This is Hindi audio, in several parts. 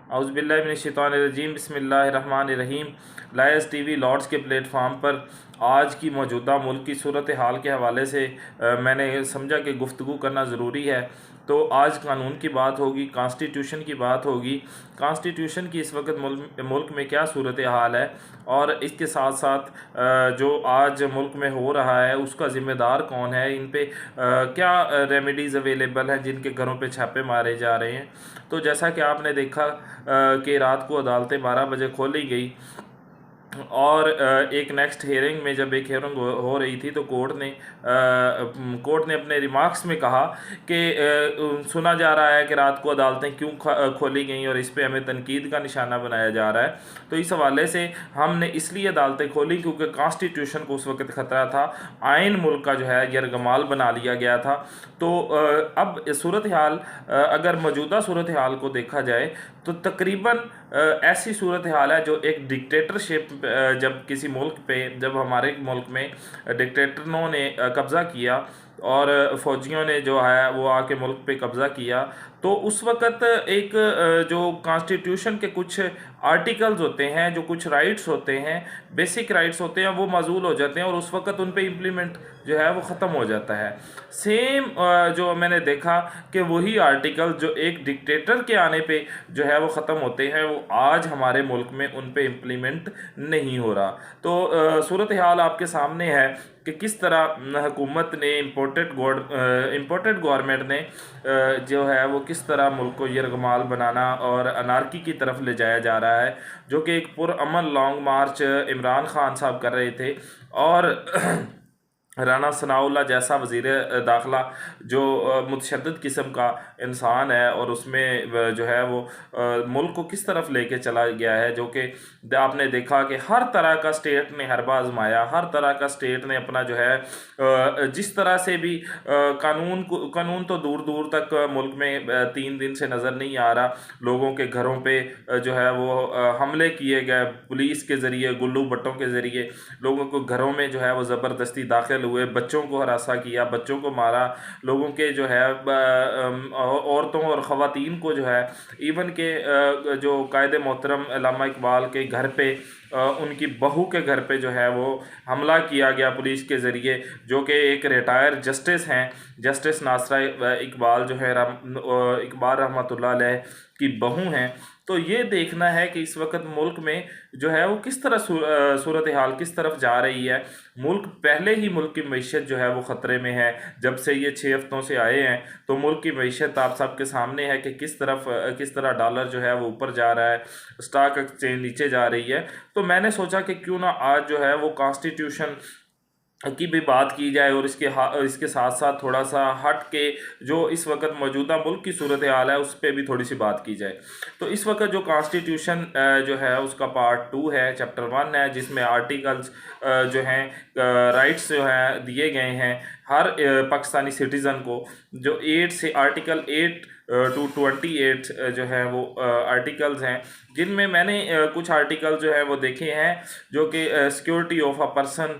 औज़ुबिल्लाहि बिस्मिल्लाहिर्रहमानिर्रहीम। लायस टीवी लॉर्ड्स के प्लेटफार्म पर आज की मौजूदा मुल्क की सूरत हाल के हवाले से मैंने समझा कि गुफ्तगू करना ज़रूरी है। तो आज कानून की बात होगी, कॉन्स्टिट्यूशन की बात होगी। कॉन्स्टिट्यूशन की इस वक्त मुल्क में क्या सूरत हाल है, और इसके साथ साथ जो आज मुल्क में हो रहा है उसका ज़िम्मेदार कौन है, इन पे क्या रेमेडीज़ अवेलेबल हैं जिनके घरों पे छापे मारे जा रहे हैं। तो जैसा कि आपने देखा कि रात को अदालतें 12 बजे खोली गई, और एक नेक्स्ट हियरिंग में जब एक हियरिंग हो रही थी तो कोर्ट ने अपने रिमार्क्स में कहा कि सुना जा रहा है कि रात को अदालतें क्यों खोली गई और इस पे हमें तनकीद का निशाना बनाया जा रहा है। तो इस हवाले से हमने इसलिए अदालतें खोली क्योंकि कॉन्स्टिट्यूशन को उस वक्त ख़तरा था, आइन मुल्क का जो है यरगमाल बना लिया गया था। तो अब सूरत हाल, अगर मौजूदा सूरत हाल को देखा जाए तो तकरीबन ऐसी सूरत हाल है जो एक डिक्टेटरशिप, जब किसी मुल्क पे, जब हमारे मुल्क में डिक्टेटरों ने कब्ज़ा किया और फ़ौजियों ने जो है वो आके मुल्क पे कब्ज़ा किया, तो उस वक़्त एक जो कॉन्स्टिट्यूशन के कुछ आर्टिकल्स होते हैं, जो कुछ राइट्स होते हैं, बेसिक राइट्स होते हैं, वो माज़ूल हो जाते हैं और उस वक़्त उन पे इम्प्लीमेंट जो है वो ख़त्म हो जाता है। सेम जो मैंने देखा कि वही आर्टिकल जो एक डिक्टेटर के आने पे जो है वो ख़त्म होते हैं, वो आज हमारे मुल्क में उन पे इम्प्लीमेंट नहीं हो रहा। तो सूरत हाल आपके सामने है कि किस तरह हुकूमत ने इम्पोर्टेड गवर्नमेंट ने जो है वो किस तरह मुल्क को यरगमाल बनाना और अनारकी की तरफ ले जाया जा रहा है, जो कि एक पुरअमन लॉन्ग मार्च इमरान खान साहब कर रहे थे। और राना सनाउल्लाह जैसा वज़ीर दाखिला जो मुतशद्दिद किस्म का इंसान है, और उसमें जो है वो मुल्क को किस तरफ लेके चला गया है, जो कि आपने देखा कि हर तरह का स्टेट ने हरबा आजमाया, हर तरह का स्टेट ने अपना जो है जिस तरह से भी कानून तो दूर दूर तक मुल्क में 3 दिन से नज़र नहीं आ रहा। लोगों के घरों पे जो है वो हमले किए गए पुलिस के ज़रिए, गुल्लू भट्टों के ज़रिए लोगों को घरों में जो है वो ज़बरदस्ती दाखिल हुए, बच्चों को हरासा किया, बच्चों को मारा, लोगों के जो है औरतों और ख़वातीन को जो है इवन के जो कायद मोहतरम अल्लामा इकबाल के घर पे, उनकी बहू के घर पे जो है वो हमला किया गया पुलिस के ज़रिए, जो कि एक रिटायर जस्टिस हैं, जस्टिस नासरा इकबाल जो है इकबाल रहमतुल्लाह अलैह की बहू हैं। तो ये देखना है कि इस वक्त मुल्क में जो है वो किस तरह सूरत हाल किस तरफ जा रही है। मुल्क पहले ही मुल्क की मईशत जो है वो ख़तरे में है। जब से ये 6 हफ्तों से आए हैं तो मुल्क की मईशत आप सबके सामने है कि किस तरह डॉलर जो है वो ऊपर जा रहा है, स्टॉक एक्सचेंज नीचे जा रही है। तो मैंने सोचा कि क्यों ना आज जो है वो कॉन्स्टिट्यूशन की भी बात की जाए, और इसके साथ साथ थोड़ा सा हट के जो इस वक्त मौजूदा मुल्क की सूरत हाल है उस पर भी थोड़ी सी बात की जाए। तो इस वक्त जो कॉन्स्टिट्यूशन जो है उसका पार्ट 2 है, चैप्टर 1 है, जिसमें आर्टिकल्स जो हैं, राइट्स जो हैं दिए गए हैं हर पाकिस्तानी सिटीज़न को, जो 8 से आर्टिकल 8 टू 28 जो है वो आर्टिकल्स हैं, जिनमें मैंने कुछ आर्टिकल जो है वो देखे हैं, जो कि सिक्योरिटी ऑफ अ पर्सन,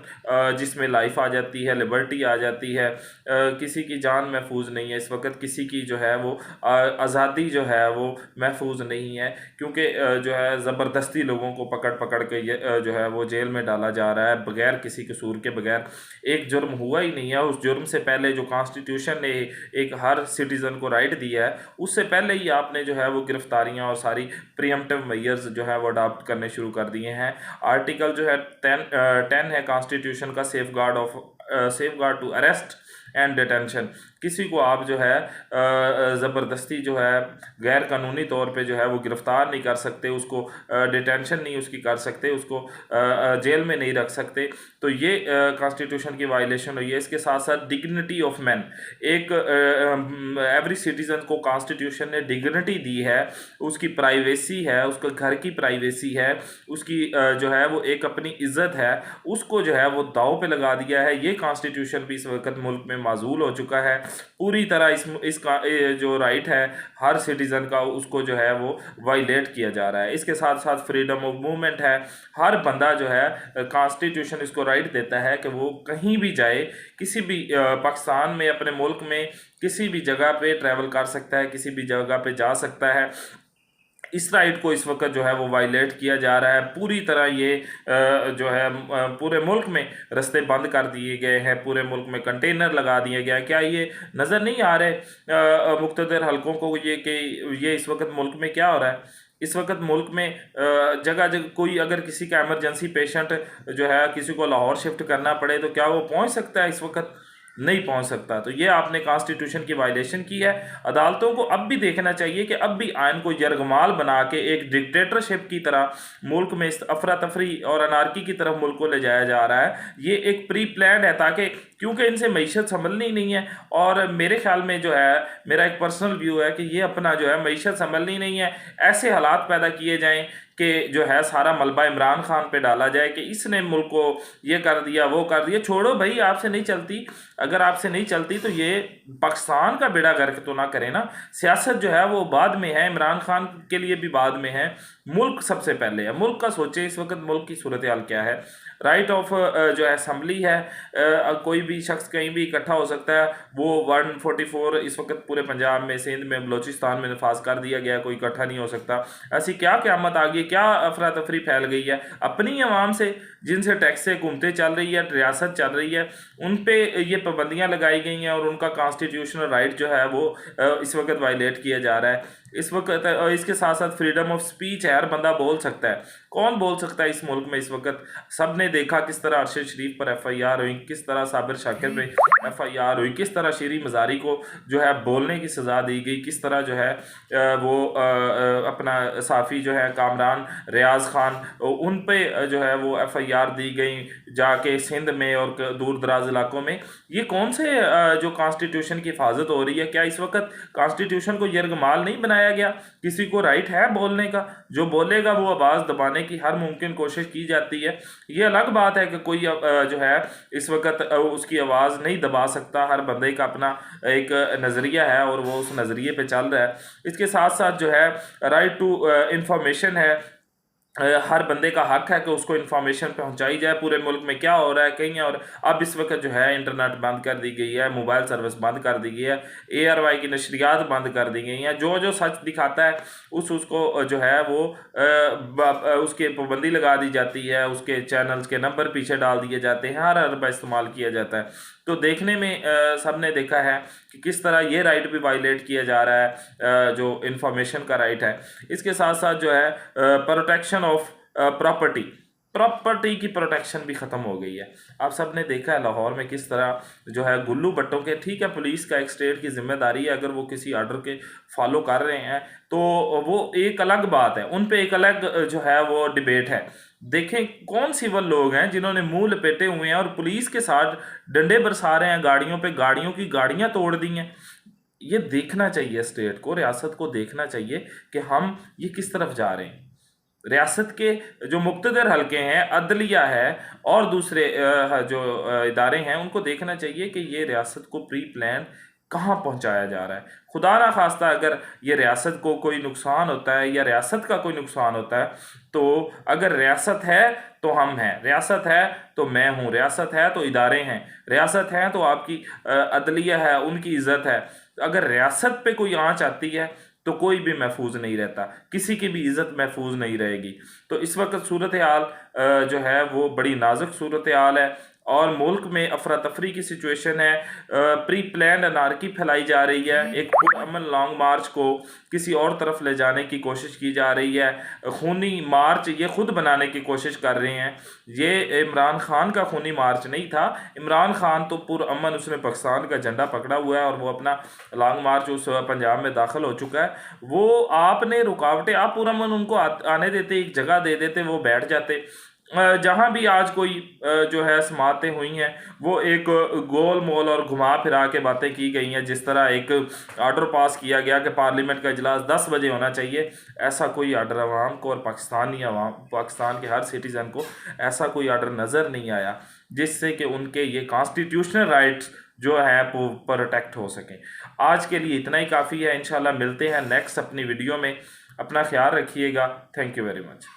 जिसमें लाइफ आ जाती है, लिबर्टी आ जाती है, किसी की जान महफूज नहीं है इस वक्त, किसी की जो है वो आज़ादी जो है वो महफूज नहीं है, क्योंकि जो है ज़बरदस्ती लोगों को पकड़ पकड़ के जो है वो जेल में डाला जा रहा है बग़ैर किसी कसूर के, बगैर एक जुर्म हुआ ही नहीं है। उस जुर्म से पहले जो कॉन्स्टिट्यूशन ने एक हर सिटीज़न को राइट दिया है, उससे पहले ही आपने जो है वो गिरफ्तारियां और सारी प्रियम्पटिव मेजर्स जो है वो अडॉप्ट करने शुरू कर दिए हैं। आर्टिकल जो है 10 है कॉन्स्टिट्यूशन का, safeguard to arrest and detention. किसी को आप जो है ज़बरदस्ती जो है गैर कानूनी तौर पे जो है वो गिरफ़्तार नहीं कर सकते, उसको डिटेंशन नहीं उसकी कर सकते, उसको जेल में नहीं रख सकते। तो ये कॉन्स्टिट्यूशन की वायलेशन हुई है। इसके साथ साथ डिग्निटी ऑफ मैन, एक एवरी सिटीज़न को कॉन्स्टिट्यूशन ने डिग्निटी दी है, उसकी प्राइवेसी है, उसके घर की प्राइवेसी है, उसकी जो है वो एक अपनी इज़्ज़त है, उसको जो है वो दाव पे लगा दिया है। ये कॉन्स्टिट्यूशन भी इस वक्त मुल्क में माजूल हो चुका है पूरी तरह। इसका जो राइट है हर सिटीज़न का, उसको जो है वो वायलेट किया जा रहा है। इसके साथ साथ फ्रीडम ऑफ मूवमेंट है, हर बंदा जो है कॉन्स्टिट्यूशन इसको राइट देता है कि वो कहीं भी जाए, किसी भी पाकिस्तान में, अपने मुल्क में किसी भी जगह पे ट्रैवल कर सकता है, किसी भी जगह पे जा सकता है। इस राइट को इस वक्त जो है वो वायलेट किया जा रहा है पूरी तरह। ये जो है पूरे मुल्क में रास्ते बंद कर दिए गए हैं, पूरे मुल्क में कंटेनर लगा दिए गए हैं। क्या ये नज़र नहीं आ रहे मुख्तदर हलकों को ये कि ये इस वक्त मुल्क में क्या हो रहा है? इस वक्त मुल्क में जगह जगह कोई अगर किसी का इमरजेंसी पेशेंट जो है किसी को लाहौर शिफ्ट करना पड़े तो क्या वो पहुंच सकता है? इस वक्त नहीं पहुंच सकता। तो ये आपने कॉन्स्टिट्यूशन की वायलेशन की है। अदालतों को अब भी देखना चाहिए कि अब भी आइन को यरगमाल बना के एक डिक्टेटरशिप की तरह मुल्क में इस अफरा तफरी और अनारकी की तरफ मुल्क को ले जाया जा रहा है। ये एक प्री प्लान है ताकि, क्योंकि इनसे मीशत संभलनी ही नहीं है। और मेरे ख्याल में जो है, मेरा एक पर्सनल व्यू है कि ये अपना जो है मीशत संभलनी नहीं है, ऐसे हालात पैदा किए जाएं कि जो है सारा मलबा इमरान खान पे डाला जाए कि इसने मुल्क को ये कर दिया वो कर दिया। छोड़ो भाई, आपसे नहीं चलती। अगर आपसे नहीं चलती तो ये पाकिस्तान का बेड़ा गर्क तो ना करें ना। सियासत जो है वो बाद में है, इमरान खान के लिए भी बाद में है, मुल्क सबसे पहले है। मुल्क का सोचे इस वक्त मुल्क की सूरत हाल क्या है। राइट ऑफ जो है असम्बली है, कोई भी शख्स कहीं भी इकट्ठा हो सकता है। वो 144 इस वक्त पूरे पंजाब में, सिंध में, बलोचिस्तान में नफाज कर दिया गया, कोई इकट्ठा नहीं हो सकता। ऐसी क्या क़यामत आ गई, क्या अफरा तफरी फैल गई है अपनी आवाम से, जिनसे टैक्स से हुकूमतें चल रही है, रियासत चल रही है, उन पे ये पाबंदियाँ लगाई गई हैं और उनका कॉन्स्टिट्यूशनल राइट जो है वो इस वक्त वायलेट किया जा रहा है इस वक्त। इसके साथ साथ फ्रीडम ऑफ स्पीच है, हर बंदा बोल सकता है। कौन बोल सकता है इस मुल्क में इस वक्त? सब ने देखा किस तरह अरशद शरीफ पर FIR हुई, किस तरह साबिर शाकिर पे FIR हुई, किस तरह शीरी मज़ारी को जो है बोलने की सज़ा दी गई, किस तरह जो है वो अपना साफ़ी जो है कामरान रियाज खान, उन पे जो है वो FIR दी गई जाके सिंध में और दूर दराज इलाकों में। ये कौन से जो कॉन्स्टिट्यूशन की हिफाजत हो रही है? क्या इस वक्त कॉन्स्टिट्यूशन को यरगमाल नहीं बनाया गया? किसी को राइट है बोलने का? जो बोलेगा वो आवाज़ दबाने की हर मुमकिन कोशिश की जाती है। ये अलग बात है कि कोई जो है इस वक्त उसकी आवाज़ नहीं दबा सकता। हर बंदे का अपना एक नज़रिया है और वो उस नज़रिए पे चल रहा है। इसके साथ साथ जो है राइट टू इंफॉर्मेशन है, हर बंदे का हक है कि उसको इन्फॉर्मेशन पहुंचाई जाए पूरे मुल्क में क्या हो रहा है कहीं। और अब इस वक्त जो है इंटरनेट बंद कर दी गई है, मोबाइल सर्विस बंद कर दी गई है, ARY की नशरियात बंद कर दी गई हैं। जो जो सच दिखाता है उसको जो है वो उसके पाबंदी लगा दी जाती है, उसके चैनल्स के नंबर पीछे डाल दिए जाते हैं, हर अरबा इस्तेमाल किया जाता है। तो देखने में सब ने देखा है कि किस तरह ये राइट भी वायलेट किया जा रहा है, जो इंफॉर्मेशन का राइट है। इसके साथ साथ जो है प्रोटेक्शन ऑफ प्रॉपर्टी की प्रोटेक्शन भी ख़त्म हो गई है। आप सब ने देखा है लाहौर में किस तरह जो है गुल्लू भट्टों के, ठीक है पुलिस का एक स्टेट की जिम्मेदारी है, अगर वो किसी आर्डर के फॉलो कर रहे हैं तो वो एक अलग बात है, उन पे एक अलग जो है वो डिबेट है। देखें कौन सिविल लोग हैं जिन्होंने मुंह लपेटे हुए हैं और पुलिस के साथ डंडे बरसा रहे हैं गाड़ियों पे, गाड़ियों की गाड़ियां तोड़ दी हैं। ये देखना चाहिए, स्टेट को, रियासत को देखना चाहिए कि हम ये किस तरफ जा रहे हैं। रियासत के जो मुक्तदर हलके हैं, अदलिया है और दूसरे जो इदारे हैं, उनको देखना चाहिए कि ये रियासत को प्री प्लान कहाँ पहुँचाया जा रहा है। खुदा ना खास्ता अगर ये रियासत को कोई नुकसान होता है या रियासत का कोई नुकसान होता है, तो अगर रियासत है तो हम हैं, रियासत है तो मैं हूँ, रियासत है तो इदारे हैं, रियासत है तो आपकी अदलिया है, उनकी इज़्ज़त है। अगर रियासत पे कोई आँच आती है तो कोई भी महफूज नहीं रहता, किसी की भी इज़्ज़त महफूज नहीं रहेगी। तो इस वक्त सूरत हाल जो है वो बड़ी नाजुक सूरत हाल है और मुल्क में अफरा तफरी की सिचुएशन है। प्री प्लान अनारकी फैलाई जा रही है, एक पुरअमन लॉन्ग मार्च को किसी और तरफ ले जाने की कोशिश की जा रही है। खूनी मार्च ये खुद बनाने की कोशिश कर रहे हैं। ये इमरान खान का खूनी मार्च नहीं था। इमरान खान तो पुरअमन, उसने पाकिस्तान का झंडा पकड़ा हुआ है और वो अपना लॉन्ग मार्च उस पंजाब में दाखिल हो चुका है। वो आपने रुकावटें, आप पुरअमन उनको आने देते, एक जगह दे देते, वो बैठ जाते। जहाँ भी आज कोई जो है समातें हुई हैं वो एक गोल मोल और घुमा फिरा के बातें की गई हैं। जिस तरह एक आर्डर पास किया गया कि पार्लियामेंट का इजलास 10 बजे होना चाहिए, ऐसा कोई आर्डर आवाम को और पाकिस्तान के हर सिटीज़न को ऐसा कोई आर्डर नज़र नहीं आया जिससे कि उनके ये कॉन्स्टिट्यूशनल राइट्स जो है वो प्रोटेक्ट हो सकें। आज के लिए इतना ही काफ़ी है। इंशाल्लाह मिलते हैं नेक्स्ट अपनी वीडियो में। अपना ख्याल रखिएगा। Thank you very much.